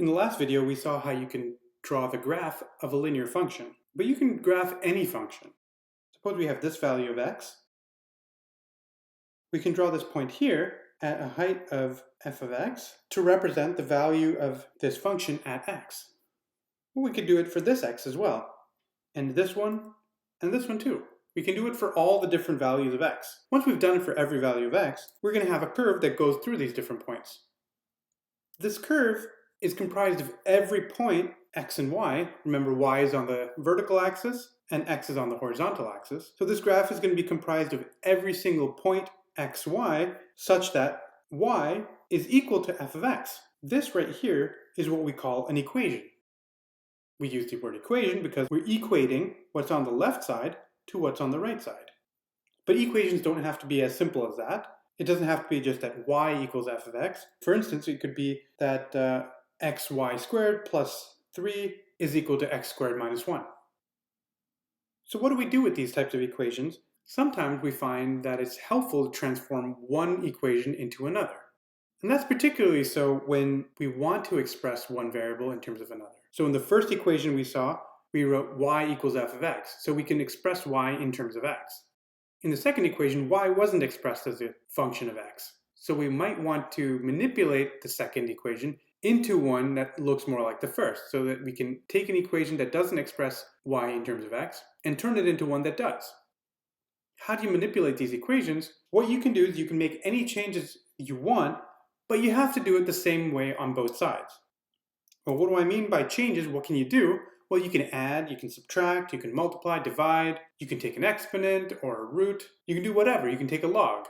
In the last video, we saw how you can draw the graph of a linear function, but you can graph any function. Suppose we have this value of x. We can draw this point here at a height of f of x to represent the value of this function at x. Well, we could do it for this x as well, and this one too. We can do it for all the different values of x. Once we've done it for every value of x, we're going to have a curve that goes through these different points. This curve is comprised of every point x and y. Remember, y is on the vertical axis and x is on the horizontal axis. So this graph is going to be comprised of every single point x, y, such that y is equal to f of x. This right here is what we call an equation. We use the word equation because we're equating what's on the left side to what's on the right side. But equations don't have to be as simple as that. It doesn't have to be just that y equals f of x. For instance, it could be that xy squared plus 3 is equal to x squared minus 1. So what do we do with these types of equations? Sometimes we find that it's helpful to transform one equation into another. And that's particularly so when we want to express one variable in terms of another. So in the first equation we saw, we wrote y equals f of x, so we can express y in terms of x. In the second equation, y wasn't expressed as a function of x. So we might want to manipulate the second equation into one that looks more like the first, so that we can take an equation that doesn't express y in terms of x and turn it into one that does. How do you manipulate these equations? What you can do is you can make any changes you want, but you have to do it the same way on both sides. Well, what do I mean by changes? What can you do? Well, you can add, you can subtract, you can multiply, divide, you can take an exponent or a root, you can do whatever, you can take a log.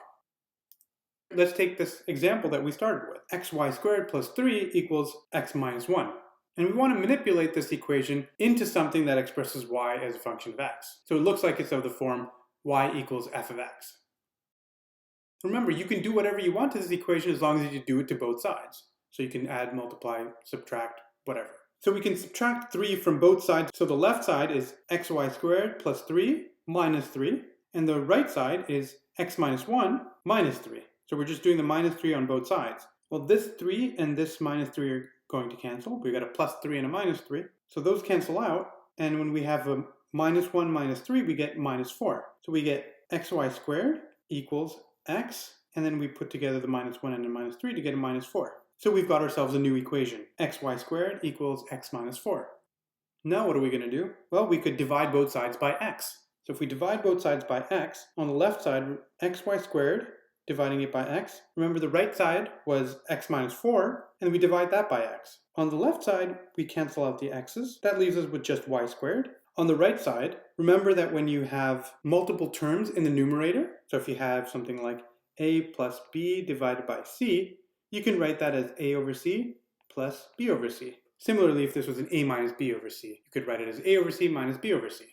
Let's take this example that we started with. Xy squared plus 3 equals x minus 1. And we want to manipulate this equation into something that expresses y as a function of x. So it looks like it's of the form y equals f of x. Remember, you can do whatever you want to this equation as long as you do it to both sides. So you can add, multiply, subtract, whatever. So we can subtract 3 from both sides. So the left side is xy squared plus 3 minus 3. And the right side is x minus 1 minus 3. So we're just doing the minus 3 on both sides. Well, this 3 and this minus 3 are going to cancel. We've got a plus 3 and a minus 3. So those cancel out. And when we have a minus 1 minus 3, we get minus 4. So we get xy squared equals x. And then we put together the minus 1 and the minus 3 to get a minus 4. So we've got ourselves a new equation. Xy squared equals x minus 4. Now what are we going to do? Well, we could divide both sides by x. So if we divide both sides by x, on the left side, xy squared, dividing it by x. Remember, the right side was x minus 4, and we divide that by x. On the left side, we cancel out the x's. That leaves us with just y squared. On the right side, remember that when you have multiple terms in the numerator, so if you have something like a plus b divided by c, you can write that as a over c plus b over c. Similarly, if this was an a minus b over c, you could write it as a over c minus b over c.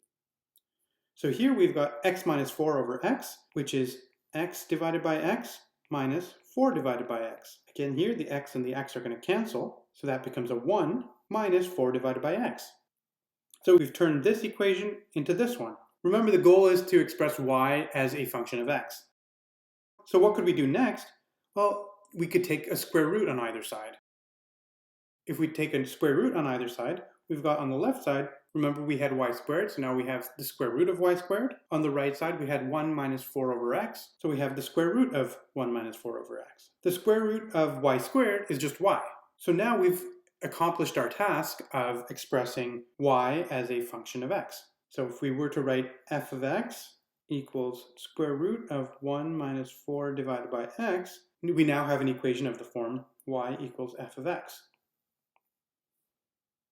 So here we've got x minus 4 over x, which is x divided by x minus 4 divided by x. Again, here the x and the x are going to cancel, so that becomes a 1 minus 4 divided by x. So we've turned this equation into this one. Remember, the goal is to express y as a function of x. So what could we do next? Well, we could take a square root on either side. If we take a square root on either side, we've got on the left side, remember we had y squared, so now we have the square root of y squared. On the right side, we had 1 minus 4 over x, so we have the square root of 1 minus 4 over x. The square root of y squared is just y. So now we've accomplished our task of expressing y as a function of x. So if we were to write f of x equals square root of 1 minus 4 divided by x, we now have an equation of the form y equals f of x.